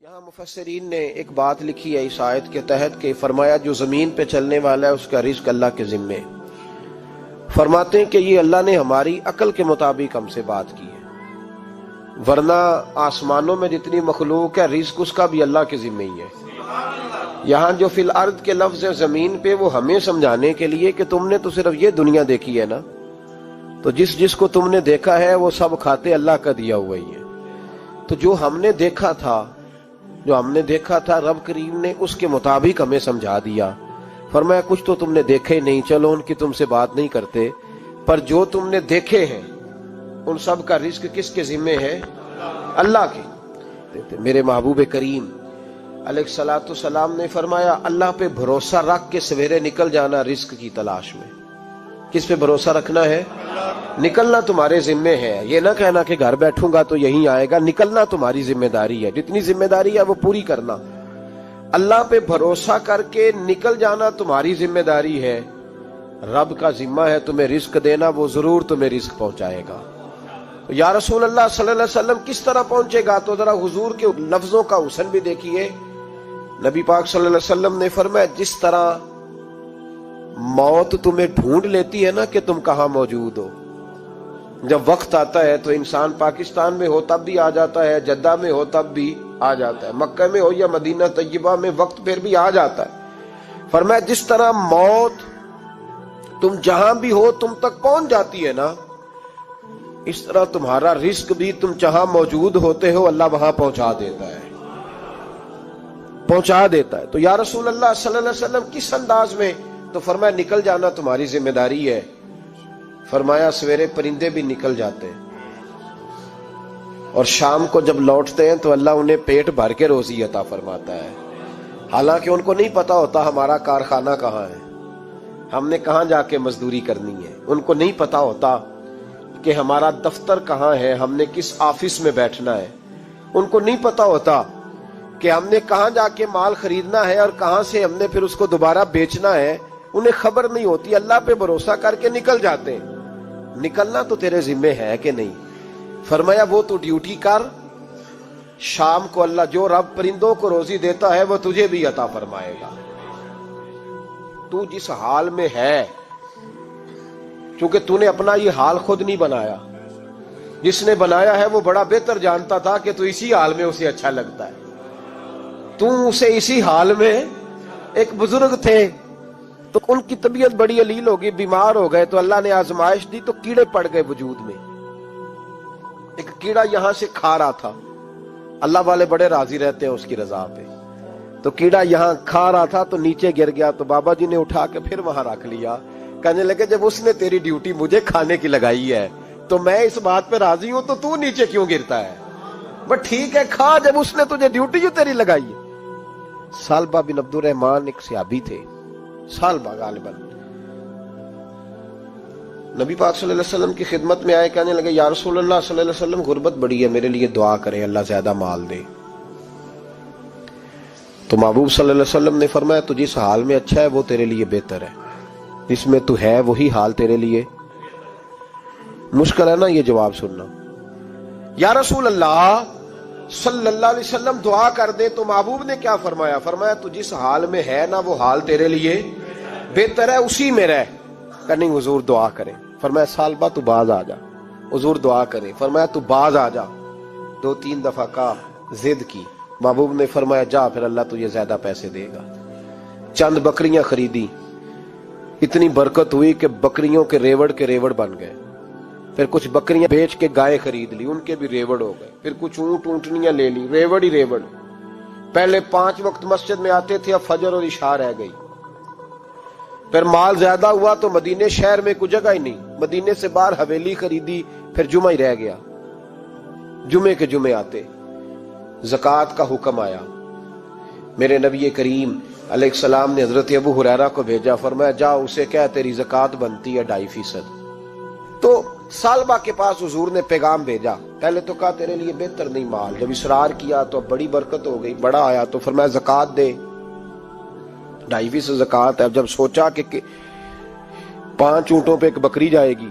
یہاں مفسرین نے ایک بات لکھی ہے اس آیت کے تحت کہ فرمایا جو زمین پہ چلنے والا ہے اس کا رزق اللہ کے ذمے. فرماتے ہیں کہ یہ اللہ نے ہماری عقل کے مطابق ہم سے بات کی ہے، ورنہ آسمانوں میں جتنی مخلوق ہے رزق اس کا بھی اللہ کے ذمے ہی ہے. یہاں جو فی الارض کے لفظ ہے زمین پہ، وہ ہمیں سمجھانے کے لیے کہ تم نے تو صرف یہ دنیا دیکھی ہے نا، تو جس کو تم نے دیکھا ہے وہ سب کھاتے اللہ کا دیا ہوا ہی ہے. تو جو ہم نے دیکھا تھا رب کریم نے اس کے مطابق ہمیں سمجھا دیا. فرمایا کچھ تو تم نے دیکھے ہی نہیں، چلو ان کی تم سے بات نہیں کرتے، پر جو تم نے دیکھے ہیں ان سب کا رزق کس کے ذمے ہے؟ اللہ کے. میرے محبوب کریم علیہ الصلوۃ والسلام نے فرمایا اللہ پہ بھروسہ رکھ کے سویرے نکل جانا رزق کی تلاش میں. کس پہ بھروسہ رکھنا ہے؟ نکلنا تمہارے ذمے ہے. یہ نہ کہنا کہ گھر بیٹھوں گا تو یہیں آئے گا، نکلنا تمہاری ذمہ داری ہے. جتنی ذمہ داری ہے وہ پوری کرنا. اللہ پہ بھروسہ کر کے نکل جانا تمہاری ذمہ داری ہے. رب کا ذمہ ہے تمہیں رزق دینا، وہ ضرور تمہیں رزق پہنچائے گا. یا رسول اللہ صلی اللہ علیہ وسلم کس طرح پہنچے گا؟ تو ذرا حضور کے لفظوں کا حسن بھی دیکھیے. نبی پاک صلی اللہ علیہ وسلم نے فرمایا جس طرح موت تمہیں ڈھونڈ لیتی ہے نا کہ تم کہاں موجود ہو، جب وقت آتا ہے تو انسان پاکستان میں ہو تب بھی آ جاتا ہے، جدہ میں ہو تب بھی آ جاتا ہے، مکہ میں ہو یا مدینہ طیبہ میں وقت پھر بھی آ جاتا ہے. فرمایا جس طرح موت تم جہاں بھی ہو تم تک پہنچ جاتی ہے نا، اس طرح تمہارا رزق بھی تم جہاں موجود ہوتے ہو اللہ وہاں پہنچا دیتا ہے. تو یا رسول اللہ صلی اللہ علیہ وسلم کس انداز میں؟ تو فرمایا نکل جانا تمہاری ذمہ داری ہے. فرمایا سویرے پرندے بھی نکل جاتے ہیں اور شام کو جب لوٹتے ہیں تو اللہ انہیں پیٹ بھر کے روزی عطا فرماتا ہے. حالانکہ ان کو نہیں پتا ہوتا ہمارا کارخانہ کہاں ہے، ہم نے کہاں جا کے مزدوری کرنی ہے. ان کو نہیں پتا ہوتا کہ ہمارا دفتر کہاں ہے، ہم نے کس آفس میں بیٹھنا ہے. ان کو نہیں پتا ہوتا کہ ہم نے کہاں جا کے مال خریدنا ہے اور کہاں سے ہم نے پھر اس کو دوبارہ بیچنا ہے. انہیں خبر نہیں ہوتی. اللہ پہ بھروسہ کر کے نکل جاتے ہیں. نکلنا تو تیرے ذمے ہے کہ نہیں؟ فرمایا وہ تو ڈیوٹی کر، شام کو اللہ جو رب پرندوں کو روزی دیتا ہے وہ تجھے بھی عطا فرمائے گا. تو جس حال میں ہے، چونکہ تو نے اپنا یہ حال خود نہیں بنایا، جس نے بنایا ہے وہ بڑا بہتر جانتا تھا کہ تو اسی حال میں اسے اچھا لگتا ہے. تو اسے اسی حال میں، ایک بزرگ تھے تو ان کی طبیعت بڑی علیل ہو گئی، بیمار ہو گئے، تو اللہ نے آزمائش دی تو کیڑے پڑ گئے وجود میں. ایک کیڑا یہاں سے کھا رہا تھا، اللہ والے بڑے راضی رہتے ہیں اس کی رضا پہ. تو کیڑا یہاں کھا رہا تھا تو نیچے گر گیا، تو بابا جی نے اٹھا کے پھر وہاں رکھ لیا. کہنے لگے جب اس نے تیری ڈیوٹی مجھے کھانے کی لگائی ہے تو میں اس بات پہ راضی ہوں، تو نیچے کیوں گرتا ہے؟ بس ٹھیک ہے کھا، جب اس نے تجھے ڈیوٹی جو تیری لگائی ہے. سالبہ بن عبد الرحمن ایک صحابی تھے، سالبہ غالباً نبی پاک صلی اللہ علیہ وسلم کی خدمت میں آئے. کہنے لگے یا رسول اللہ صلی اللہ علیہ وسلم غربت بڑی ہے، میرے لیے دعا کریں اللہ زیادہ مال دے. تو محبوب صلی اللہ علیہ وسلم نے فرمایا تو جس حال میں اچھا ہے وہ تیرے لیے بہتر ہے، جس میں تو ہے وہی حال تیرے لیے. مشکل ہے نا یہ جواب سننا. یا رسول اللہ صلی اللہ علیہ وسلم دعا کر دے. تو محبوب نے کیا فرمایا؟ فرمایا تو جس حال میں ہے نا وہ حال تیرے لیے بہتر ہے، اسی میں رہ. کہ نہیں حضور دعا کریں. فرمایا سالبہ تو باز آ جا. حضور دعا کریں. فرمایا تو باز آ جا. 2-3 دفعہ کا ضد کی. محبوب نے فرمایا جا پھر اللہ تجھے زیادہ پیسے دے گا. چند بکریاں خریدی، اتنی برکت ہوئی کہ بکریوں کے ریوڑ بن گئے. پھر کچھ بکریاں بیچ کے گائے خرید لی، ان کے بھی ریوڑ ہو گئے. پھر کچھ اونٹنیاں لے لی، ریوڑ ہی ریوڑ. پہلے 5 وقت مسجد میں آتے تھے، اب فجر اور عشاء رہ گئی. پھر مال زیادہ ہوا تو مدینے شہر میں کوئی جگہ ہی نہیں، مدینے سے باہر حویلی خریدی. پھر جمعہ ہی رہ گیا، جمعے کے جمعے آتے. زکوٰۃ کا حکم آیا. میرے نبی کریم علیہ السلام نے حضرت ابو ہریرہ کو بھیجا. فرمایا جا اسے کہہ تیری زکوٰۃ بنتی ہے 2.5%. تو سالبہ کے پاس حضور نے پیغام بھیجا. پہلے تو کہا تیرے لیے بہتر نہیں مال. جب اصرار کیا تو بڑی برکت ہو گئی، بڑا آیا تو فرمایا زکوٰۃ دے. 2.5% زکوٰۃ ہے. اب جب سوچا کہ 5 اونٹوں پہ ایک بکری جائے گی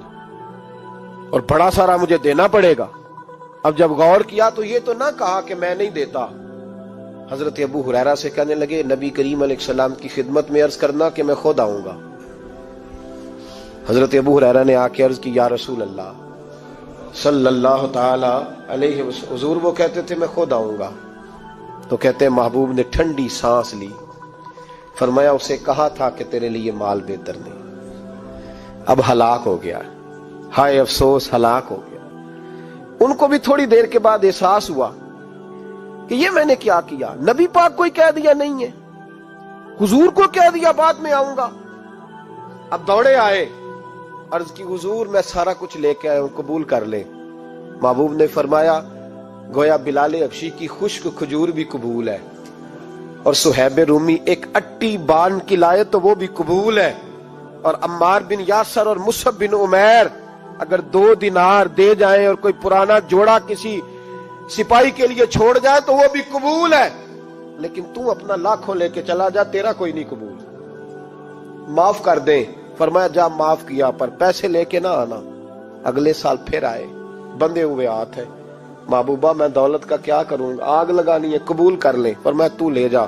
اور بڑا سارا مجھے دینا پڑے گا، اب جب غور کیا تو یہ تو نہ کہا کہ میں نہیں دیتا، حضرت ابو ہریرہ سے کہنے لگے نبی کریم علیہ السلام کی خدمت میں عرض کرنا کہ میں خود آؤں گا۔ حضرت ابو ہریرہ نے آ کے عرض کی یا رسول اللہ صلی اللہ تعالی علیہ وسلم، حضور وہ کہتے تھے میں خود آؤں گا۔ تو کہتے ہیں محبوب نے ٹھنڈی سانس لی، فرمایا اسے کہا تھا کہ تیرے لیے مال بہتر نہیں، اب ہلاک ہو گیا، ہائے افسوس ہلاک ہو گیا۔ ان کو بھی تھوڑی دیر کے بعد احساس ہوا کہ یہ میں نے کیا کیا، نبی پاک کو ہی کہہ دیا نہیں ہے، حضور کو کہہ دیا بعد میں آؤں گا۔ اب دوڑے آئے، عرض کی حضور میں سارا کچھ لے کے آیا ہوں، قبول کر لیں۔ محبوب نے فرمایا گویا بلال حبشی کی خشک کھجور بھی قبول ہے، اور صہیب رومی ایک اٹی بان کی لائے تو وہ بھی قبول ہے، اور عمار بن یاسر اور مصعب بن عمیر اگر 2 دینار دے جائیں اور کوئی پرانا جوڑا کسی سپاہی کے لیے چھوڑ جائے تو وہ بھی قبول ہے، لیکن تو اپنا لاکھوں لے کے چلا جا، تیرا کوئی نہیں قبول، معاف کر دیں۔ فرمایا جا معاف کیا، پر پیسے لے کے نہ آنا۔ اگلے سال پھر آئے، بندے ہوئے ہاتھ ہے، محبوبہ میں دولت کا کیا کروں، آگ لگانی ہے، قبول کر لیں۔ فرمایا تو لے جا،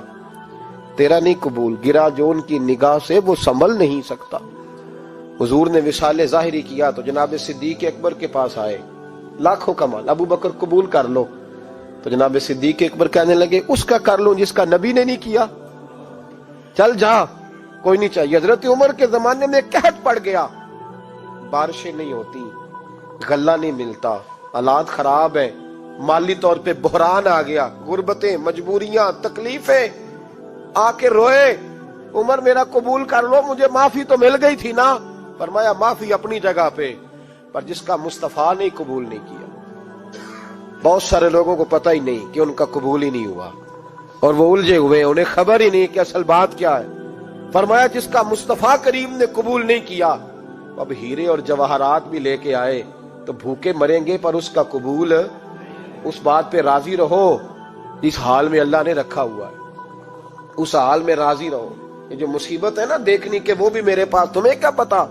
تیرا نہیں قبول، گرا جو ان کی نگاہ سے وہ سنبھل نہیں سکتا۔ حضور نے وصال ظاہری کیا تو جناب صدیق اکبر کے پاس آئے، لاکھوں کا مال، ابو بکر قبول کر لو۔ تو جناب صدیق اکبر کہنے لگے اس کا کر لوں جس کا نبی نے نہیں کیا، چل جا کوئی نہیں چاہیے۔ حضرت عمر کے زمانے میں قحط پڑ گیا، بارشیں نہیں ہوتی، غلہ نہیں ملتا، حالات خراب ہیں، مالی طور پہ بحران آ گیا، غربتیں، مجبوریاں، تکلیفیں، آ کے روئے عمر میرا قبول کر لو، مجھے معافی تو مل گئی تھی نا۔ فرمایا معافی اپنی جگہ پہ، پر جس کا مصطفیٰ نے قبول نہیں کیا۔ بہت سارے لوگوں کو پتہ ہی نہیں کہ ان کا قبول ہی نہیں ہوا، اور وہ الجھے ہوئے، انہیں خبر ہی نہیں کہ اصل بات کیا ہے۔ فرمایا جس کا مصطفیٰ کریم نے قبول نہیں کیا، اب ہیرے اور جواہرات بھی لے کے آئے تو بھوکے مریں گے، پر اس کا قبول، اس بات پہ راضی رہو اس حال میں اللہ نے رکھا ہوا ہے، اس حال میں راضی رہو۔ یہ جو مصیبت ہے نا دیکھنی کہ وہ بھی میرے پاس، تمہیں کیا پتا،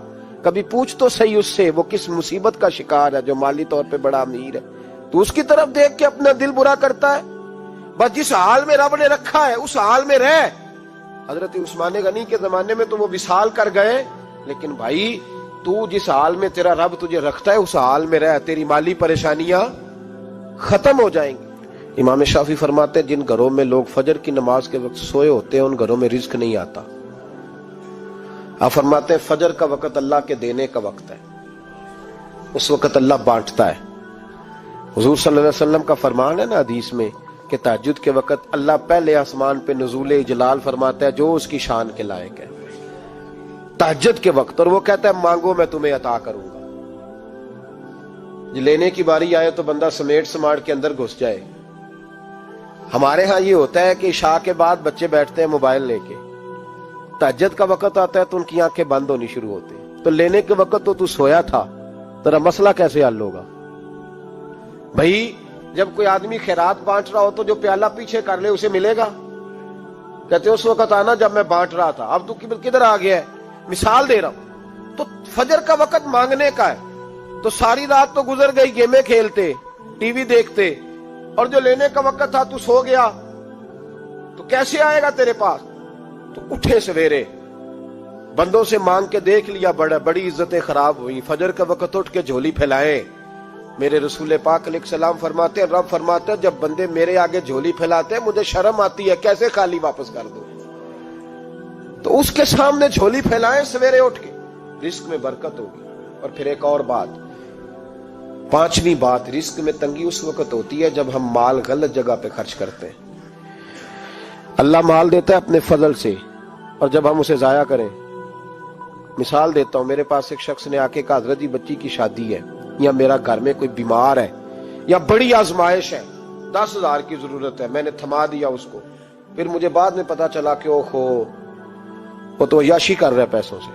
کبھی پوچھ تو صحیح اس سے وہ کس مصیبت کا شکار ہے، جو مالی طور پہ بڑا امیر ہے، تو اس کی طرف دیکھ کے اپنا دل برا کرتا ہے۔ بس جس حال میں رب نے رکھا ہے اس حال میں رہ۔ حضرت عثمان غنی کے زمانے میں تو وہ وصال کر گئے، لیکن بھائی تو جس حال میں تیرا رب تجھے رکھتا ہے اس حال میں رہ، تیری مالی پریشانیاں ختم ہو جائیں گی۔ امام شافعی فرماتے ہیں جن گھروں میں لوگ فجر کی نماز کے وقت سوئے ہوتے ہیں ان گھروں میں رزق نہیں آتا۔ آپ فرماتے ہیں فجر کا وقت اللہ کے دینے کا وقت ہے، اس وقت اللہ بانٹتا ہے۔ حضور صلی اللہ علیہ وسلم کا فرمان ہے نا حدیث میں کہ تہجد کے وقت اللہ پہلے آسمان پہ نزول اجلال فرماتا ہے جو اس کی شان کے لائق ہے تہجد کے وقت، اور وہ کہتا ہے مانگو میں تمہیں عطا کروں گا۔ لینے کی باری آئے تو بندہ سمیٹ سماٹ کے اندر گھس جائے۔ ہمارے ہاں یہ ہوتا ہے کہ عشاء کے بعد بچے بیٹھتے ہیں موبائل لے کے، تہجد کا وقت آتا ہے تو ان کی آنکھیں بند ہونی شروع ہوتی، تو لینے کے وقت تو سویا تھا، تیرا مسئلہ کیسے حل ہوگا؟ بھائی جب کوئی آدمی خیرات بانٹ رہا ہو تو جو پیالہ پیچھے کر لے اسے ملے گا؟ کہتے اس وقت آنا جب میں بانٹ رہا تھا، اب تو کدھر آ گیا ہے؟ مثال دے رہا ہوں۔ تو فجر کا وقت مانگنے کا ہے، تو ساری رات تو گزر گئی گیمیں کھیلتے، ٹی وی دیکھتے، اور جو لینے کا وقت تھا تو سو گیا، تو کیسے آئے گا تیرے پاس؟ تو اٹھے سویرے، بندوں سے مانگ کے دیکھ لیا، بڑی عزتیں خراب ہوئی، فجر کا وقت اٹھ کے جھولی پھیلائے۔ میرے رسول پاک علیہ السلام فرماتے ہیں، رب فرماتے ہیں جب بندے میرے آگے جھولی پھیلاتے ہیں مجھے شرم آتی ہے، کیسے خالی واپس کر دو؟ تو اس کے سامنے جھولی پھیلائیں سویرے اٹھ کے، رزق میں برکت ہوگی۔ اور پھر ایک اور بات، 5ویں بات، رزق میں تنگی اس وقت ہوتی ہے جب ہم مال غلط جگہ پہ خرچ کرتے ہیں۔ اللہ مال دیتا ہے اپنے فضل سے، اور جب ہم اسے ضائع کریں، مثال دیتا ہوں، میرے پاس ایک شخص نے آ کے کہا حضرت جی بچی کی شادی ہے، یا میرا گھر میں کوئی بیمار ہے، یا بڑی آزمائش ہے، 10,000 کی ضرورت ہے، میں نے تھما دیا اس کو، پھر مجھے بعد میں پتا چلا کہ اوہو وہ تو عیاشی کر رہا ہے پیسوں سے،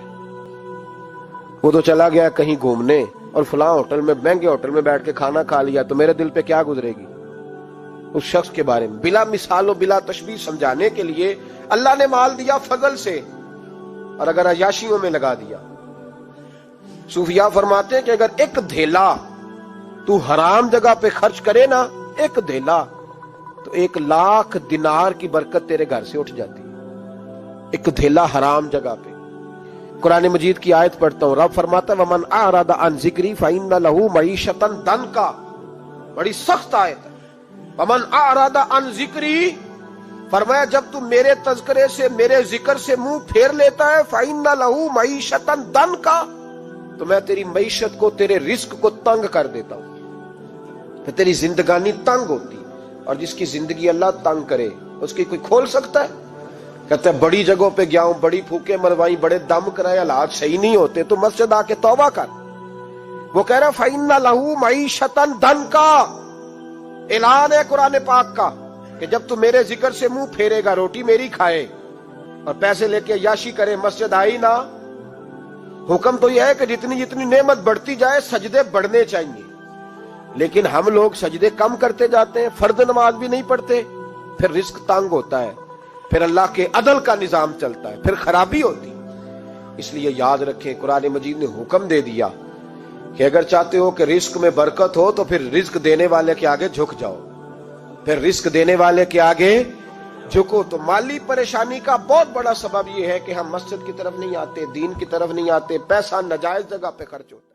وہ تو چلا گیا کہیں گھومنے اور فلاں ہوٹل میں، مہنگے ہوٹل میں بیٹھ کے کھانا کھا لیا، تو میرے دل پہ کیا گزرے گی اس شخص کے بارے میں؟ بلا مثال و بلا تشبیہ سمجھانے کے لیے اللہ نے مال دیا فضل سے، اور اگر عیاشیوں میں لگا دیا۔ صوفیاء فرماتے ہیں کہ اگر ایک دھیلا تو حرام جگہ پہ خرچ کرے نا، ایک دھیلا، تو 1,00,000 دینار کی برکت تیرے گھر سے اٹھ جاتی ہے، ایک دھیلا حرام جگہ پہ۔ قرآن مجید کی آیت پڑھتا ہوں، رب فرماتا ہے وَمَنْ أَعْرَضَ عَنْ ذِكْرِي فَإِنَّ لَهُ مَعِيشَةً ضَنْكًا، بڑی سخت آیت ہے۔ وَمَنْ أَعْرَضَ عَنْ ذِكْرِي، فرمایا جب تم میرے تذکرے سے، میرے ذکر سے منہ پھیر لیتا ہے، فَإِنَّ لَهُ مَعِيشَةً ضَنْكًا، تو میں تیری معیشت کو، تیرے رزق کو تنگ کر دیتا ہوں، پھر تیری زندگانی تنگ ہوتی، اور جس کی زندگی اللہ تنگ کرے اس کی کوئی کھول سکتا ہے؟ کہتے ہیں بڑی جگہوں پہ گیا ہوں، بڑی پھوکے مروائی، بڑے دم کرائے، حالات صحیح نہیں ہوتے، تو مسجد آ کے توبہ کر۔ وہ کہہ رہا فَإِنَّ لَهُ مَعِيشَةً ضَنْكًا، اعلان ہے قرآن پاک کا کہ جب تو میرے ذکر سے منہ پھیرے گا، روٹی میری کھائے اور پیسے لے کے عیاشی کرے، مسجد آئی نہ۔ حکم تو یہ ہے کہ جتنی جتنی نعمت بڑھتی جائے سجدے بڑھنے چاہیے، لیکن ہم لوگ سجدے کم کرتے جاتے ہیں، فرض نماز بھی نہیں پڑھتے، پھر رزق تنگ ہوتا ہے، پھر اللہ کے عدل کا نظام چلتا ہے، پھر خرابی ہوتی۔ اس لیے یاد رکھیں قرآن مجید نے حکم دے دیا کہ اگر چاہتے ہو کہ رزق میں برکت ہو تو پھر رزق دینے والے کے آگے جھک جاؤ، پھر رزق دینے والے کے آگے جھکو۔ تو مالی پریشانی کا بہت بڑا سبب یہ ہے کہ ہم مسجد کی طرف نہیں آتے، دین کی طرف نہیں آتے، پیسہ ناجائز جگہ پہ خرچ ہوتا ہے۔